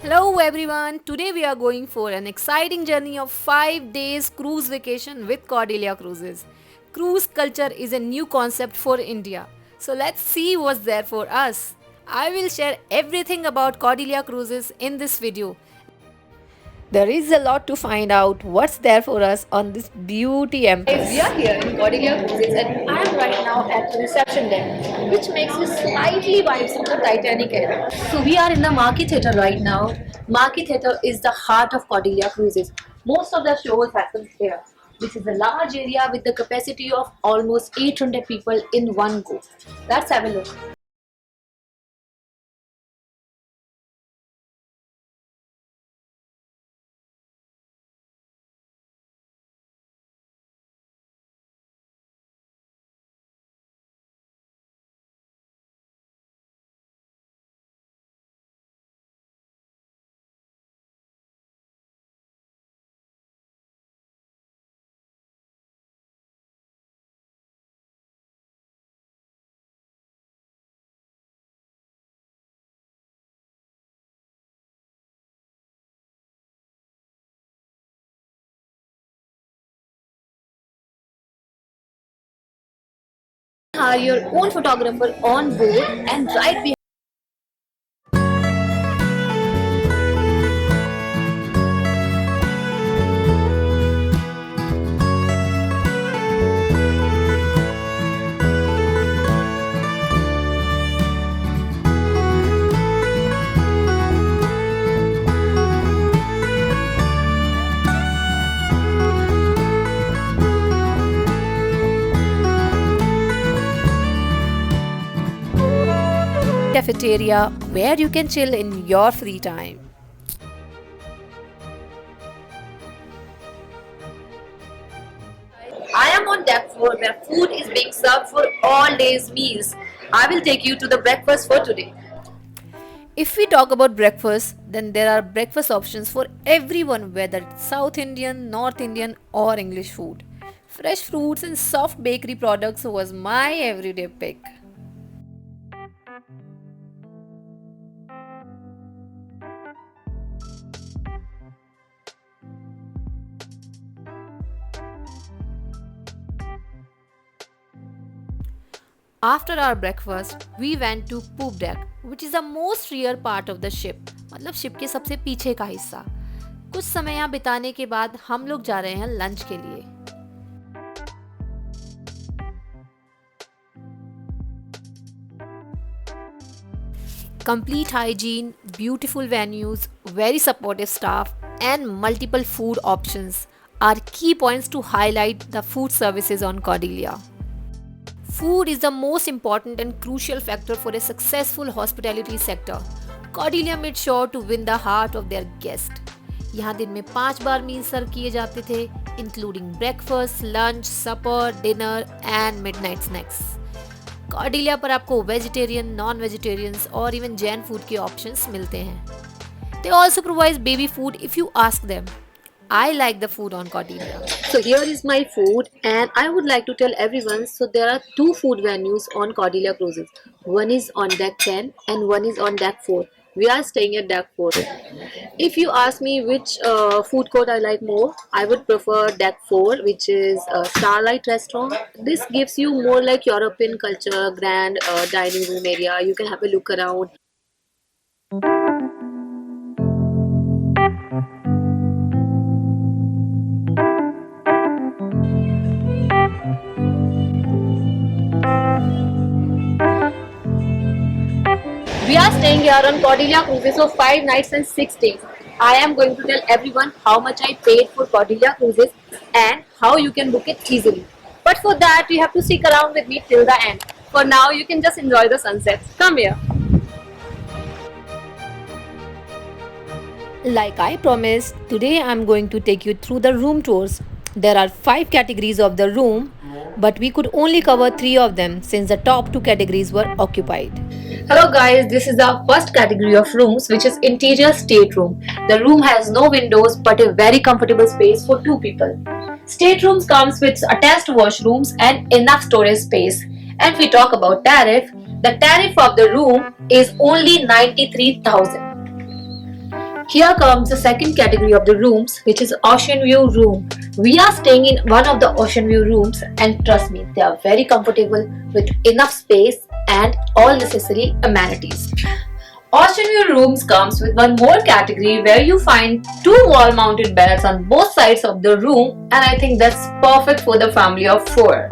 Hello everyone. Today we are going for an exciting journey of 5 days cruise vacation with Cordelia Cruises. Cruise culture is a new concept for India. So let's see what's there for us. I will share everything about Cordelia Cruises in this video. There is a lot to find out what's there for us on this beauty Guys, we empress. are here in Cordelia Cruises and I am right now at the reception deck, which makes me slightly vibes of the Titanic era. So we are in the Marquee Theatre right now. Marquee Theatre is the heart of Cordelia Cruises. Most of the shows happen here, which is a large area with the capacity of almost 800 people in one go. Let's have a look. Hire your own photographer on board and right behind. Cafeteria where you can chill in your free time. I am on deck floor where food is being served for all days meals. I will take you to the breakfast for today. If we talk about breakfast, then there are breakfast options for everyone, whether it's South Indian, North Indian, or English food. Fresh fruits and soft bakery products was my everyday pick. After our breakfast, we went to poop deck, which is the most rear part of the ship. मतलब ship के सबसे पीछे का हिस्सा. कुछ समय यहाँ बिताने के बाद हम लोग जा रहे हैं लंच के लिए. Complete hygiene, beautiful venues, very supportive staff, and multiple food options are key points to highlight the food services on Cordelia. Food is the most important and crucial factor for a successful hospitality sector. Cordelia made sure to win the heart of their guests. यहाँ दिन में 5 बार मील सर्व किए जाते थे, including breakfast, lunch, supper, dinner and midnight snacks. Cordelia पर आपको vegetarian, non vegetarians और even Jain food के ऑप्शंस मिलते हैं. They also provide baby food if you ask them. I like the food on Cordelia. So here is my food and I would like to tell everyone, so there are two food venues on Cordelia Cruises. One is on deck 10 and one is on deck 4. We are staying at deck 4. If you ask me which food court I like more, I would prefer deck 4, which is Starlight Restaurant. This gives you more like European culture, grand dining room area. You can have a look around. We are staying here on Cordelia Cruises for 5 nights and 6 days. I am going to tell everyone how much I paid for Cordelia Cruises and how you can book it easily. But for that, you have to stick around with me till the end. For now, you can just enjoy the sunsets. Come here. Like I promised, today I'm going to take you through the room tours. There are 5 categories of the room, but we could only cover 3 of them since the top 2 categories were occupied. Hello guys, this is the first category of rooms, which is interior stateroom. The room has no windows but a very comfortable space for 2 people. Staterooms comes with attached washrooms and enough storage space. And if we talk about tariff, the tariff of the room is only 93,000. Here comes the second category of the rooms, which is ocean view room. We are staying in one of the ocean view rooms, and trust me, they are very comfortable with enough space and all necessary amenities. Ocean view rooms comes with one more category where you find two wall mounted beds on both sides of the room, and I think that's perfect for the family of four.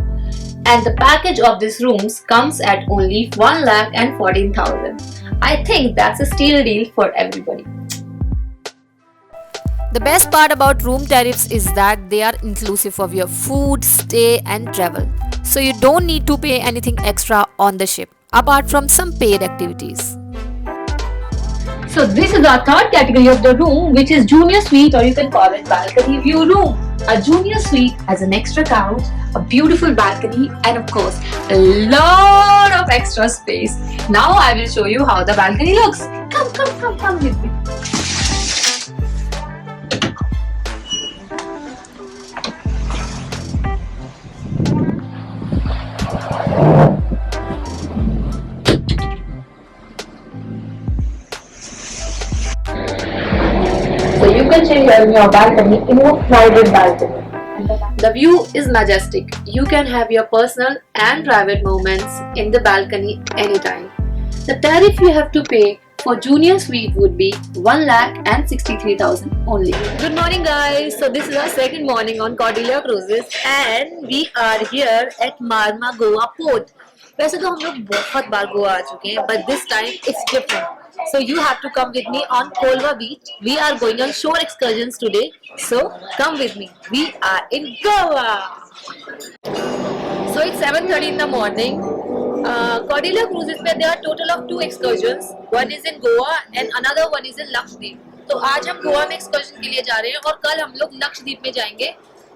And the package of these rooms comes at only 1,14,000. I think that's a steal deal for everybody. The best part about room tariffs is that they are inclusive of your food, stay, and travel. So you don't need to pay anything extra on the ship, apart from some paid activities. So this is our third category of the room, which is junior suite, or you can call it balcony view room. A junior suite has an extra couch, a beautiful balcony, and of course a lot of extra space. Now I will show you how the balcony looks. Come with me. So you can chill here in your balcony in your private balcony. The view is majestic. You can have your personal and private moments in the balcony anytime. The tariff you have to pay for junior suite would be 1,63,000 only. Good morning guys. So this is our second morning on Cordelia Cruises and we are here at Marma Goa Port. वैसे तो हम लोग बहुत बार गोवा आ चुके हैं, but this time it's different. So you have to come with me on Kolva Beach. We are going on shore excursions today. So come with me. We are in Goa. So it's 7:30 in the morning. Cordelia Cruises पे there are total of 2 excursions. One is in Goa and another one is in Lakshadweep. तो आज हम गोवा में excursion के लिए जा रहे हैं और कल हम लोग लक्षद्वीप में जाएंगे.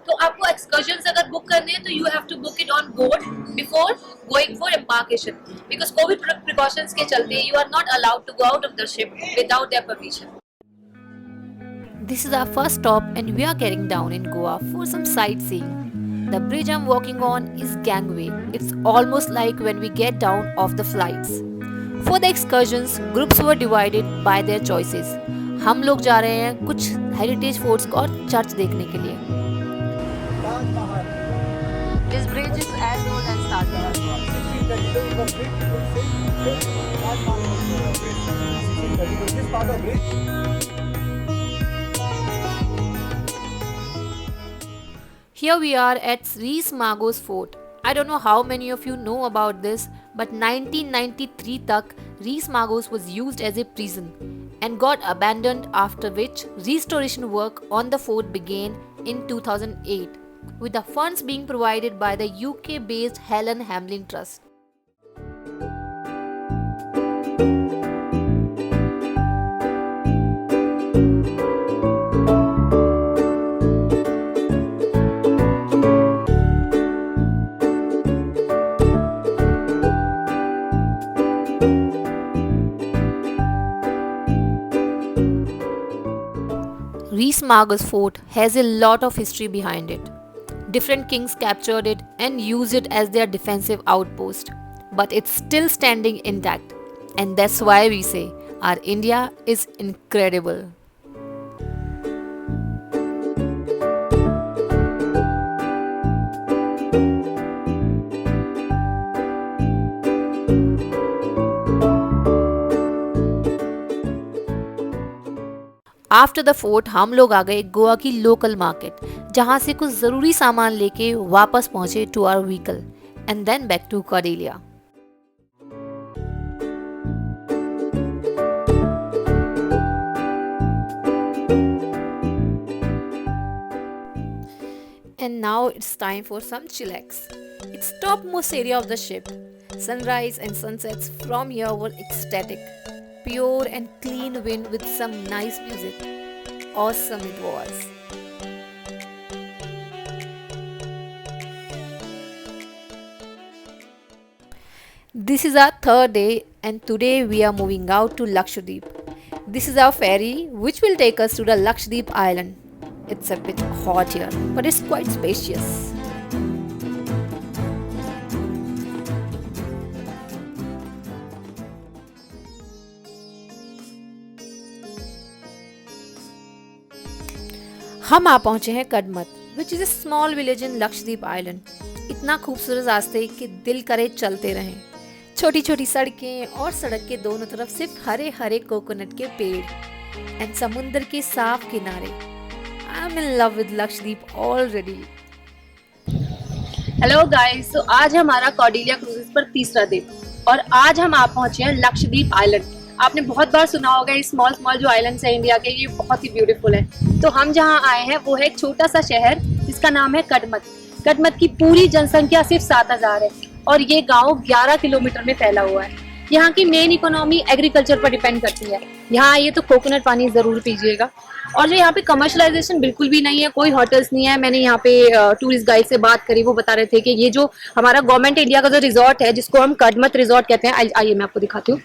तो आपको excursions अगर बुक करने हैं तो you have to book it on board before going for embarkation because COVID precautions के चलते you are not allowed to go out of the ship without their permission. This is our first stop and we are getting down in Goa for some sightseeing. The bridge I'm walking on is gangway. It's almost like when we get down off the flights. For the excursions, groups were divided by their choices. हम लोग जा रहे हैं कुछ heritage forts और church देखने के लिए. This bridge is as old as Taj Mahal. Here we are at Rees Magos Fort. I don't know how many of you know about this, but 1993 tak Rees Magos was used as a prison and got abandoned, after which restoration work on the fort began in 2008 with the funds being provided by the UK-based Helen Hamlin Trust. Rees Magos Fort has a lot of history behind it. Different kings captured it and used it as their defensive outpost, but it's still standing intact, and that's why we say our India is incredible. After the fort हम लोग आ गए गोवा की local market, जहां से कुछ ज़रूरी सामान लेके वापस पहुंचे to our vehicle and then back to Cordelia. And now it's time for some chillax. It's topmost area of the ship. Sunrise and sunsets from here were ecstatic. Pure and clean wind with some nice music. Awesome it was. This is our third day and today we are moving out to Lakshadweep. This is our ferry which will take us to the Lakshadweep island. It's a bit hot here, but it's quite spacious. हम आ पहुंचे हैं Kadmat, which is a small village in Lakshadweep island. इतना खूबसूरत रास्ते कि दिल करे चलते रहें। छोटी छोटी सड़कें और सड़क के दोनों तरफ सिर्फ हरे हरे कोकोनट के पेड़ एंड समुंदर के साफ किनारे। I am in love with Lakshadweep already. Hello guys, तो आज हमारा कॉर्डिलिया क्रूजेस पर तीसरा दिन और आज हम आप पहुंचे हैं लक्षद्वीप आइलैंड। आपने बहुत बार सुना होगा ये स्मॉल स्मॉल जो आइलैंड्स हैं इंडिया के, ये बहुत ही ब्यूटीफुल है। तो हम जहां आए हैं वो है एक छोटा सा शहर जिसका नाम है कदमत। कदमत की पूरी जनसंख्या सिर्फ 7,000 है और ये गांव 11 किलोमीटर में फैला हुआ है। यहाँ की मेन इकोनॉमी एग्रीकल्चर पर डिपेंड करती है। यहाँ आइए तो कोकोनट पानी जरूर पीजिएगा। और जो यहाँ पे कमर्शलाइजेशन बिल्कुल भी नहीं है, कोई होटल्स नहीं है। मैंने यहाँ पे टूरिस्ट गाइड से बात करी, वो बता रहे थे कि ये जो हमारा गवर्नमेंट इंडिया का जो रिजॉर्ट है जिसको हम कदमत रिजॉर्ट कहते हैं, आइए मैं आपको दिखाती हूँ।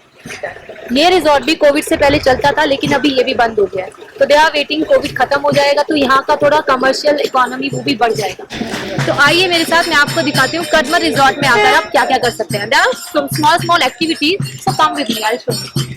ये रिजॉर्ट भी कोविड से पहले चलता था लेकिन अभी ये भी बंद हो गया है। तो दे आर वेटिंग कोविड खत्म हो जाएगा तो यहाँ का थोड़ा कमर्शियल इकोनॉमी वो भी बढ़ जाएगा। तो आइए मेरे साथ, मैं आपको दिखाती हूँ कदमत रिजॉर्ट में आकर आप क्या क्या कर सकते हैं। There are some small small activities, so come with me, I will show you.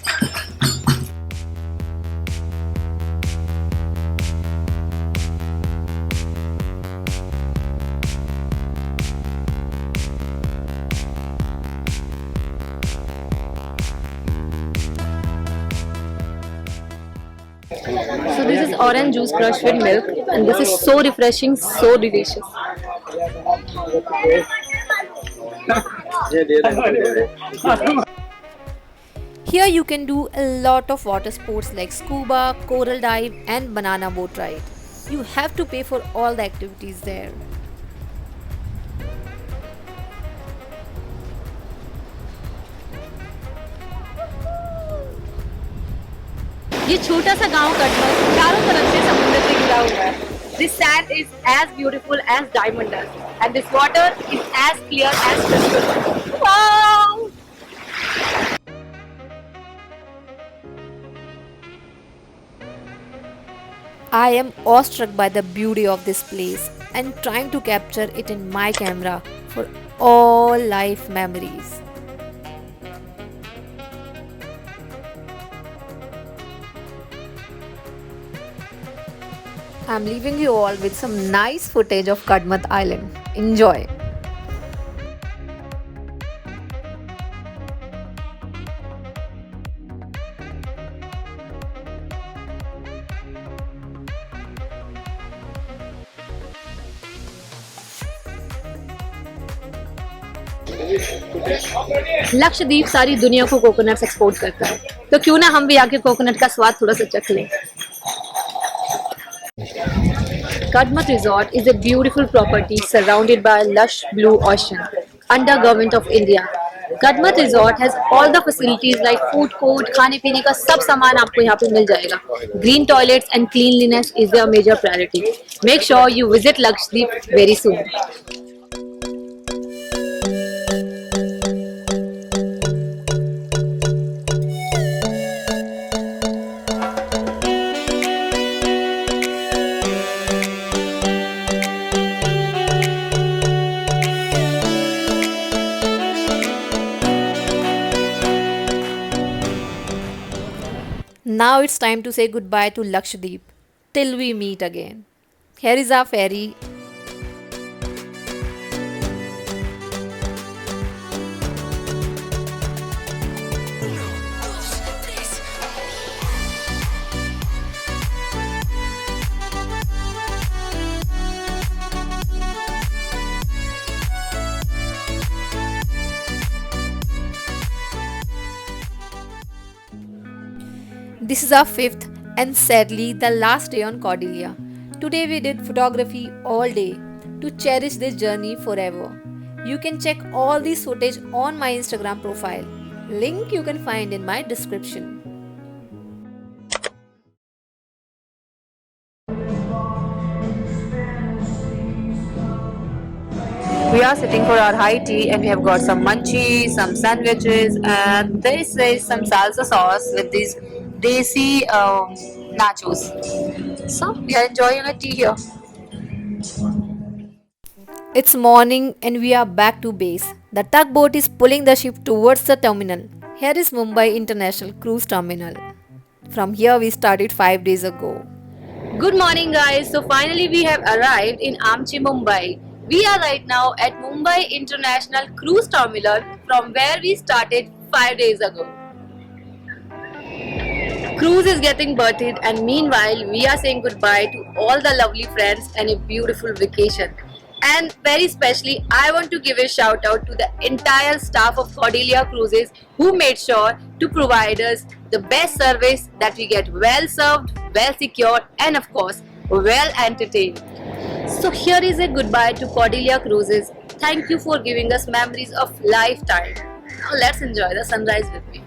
So this is orange juice crushed with milk and this is so refreshing, so delicious. Here you can do a lot of water sports like scuba, coral dive and banana boat ride. You have to pay for all the activities there. ये छोटा सा गांव कदमत चारों तरफ से समुद्र से घिरा हुआ है। This sand is as beautiful as diamond dust and this water is as clear as crystal. Wow! I am awestruck by the beauty of this place and trying to capture it in my camera for all life memories. I'm leaving you all with some nice footage of Kadmat Island. Enjoy! Lakshadweep सारी दुनिया को coconuts export करता है, तो क्यों ना हम भी आके कोकोनट का स्वाद थोड़ा सा चख लें। Kadmat Resort is a beautiful property surrounded by a lush blue ocean under Government of India. Kadmat Resort has all the facilities like food court, खाने पीने का सब सामान आपको यहाँ पे मिल जाएगा। Green toilets and cleanliness is their major priority. Make sure you visit Lakshadweep very soon. Now it's time to say goodbye to Lakshadweep till we meet again. Here is our ferry. This is our fifth and sadly the last day on Cordelia. Today we did photography all day to cherish this journey forever. You can check all this footage on my Instagram profile. Link you can find in my description. We are sitting for our high tea and we have got some munchies, some sandwiches, and this is some salsa sauce with these desi nachos. So we are enjoying our tea here. It's morning and we are back to base. The tugboat is pulling the ship towards the terminal. Here is Mumbai International Cruise Terminal. From here we started 5 days ago. Good morning, guys. So finally, we have arrived in Amchi, Mumbai. We are right now at Mumbai International Cruise Terminal, from where we started 5 days ago. Cruise is getting birthed, and meanwhile, we are saying goodbye to all the lovely friends and a beautiful vacation. And very specially, I want to give a shout out to the entire staff of Cordelia Cruises who made sure to provide us the best service, that we get well served, well secured, and of course, well entertained. So here is a goodbye to Cordelia Cruises. Thank you for giving us memories of lifetime. Now let's enjoy the sunrise with me.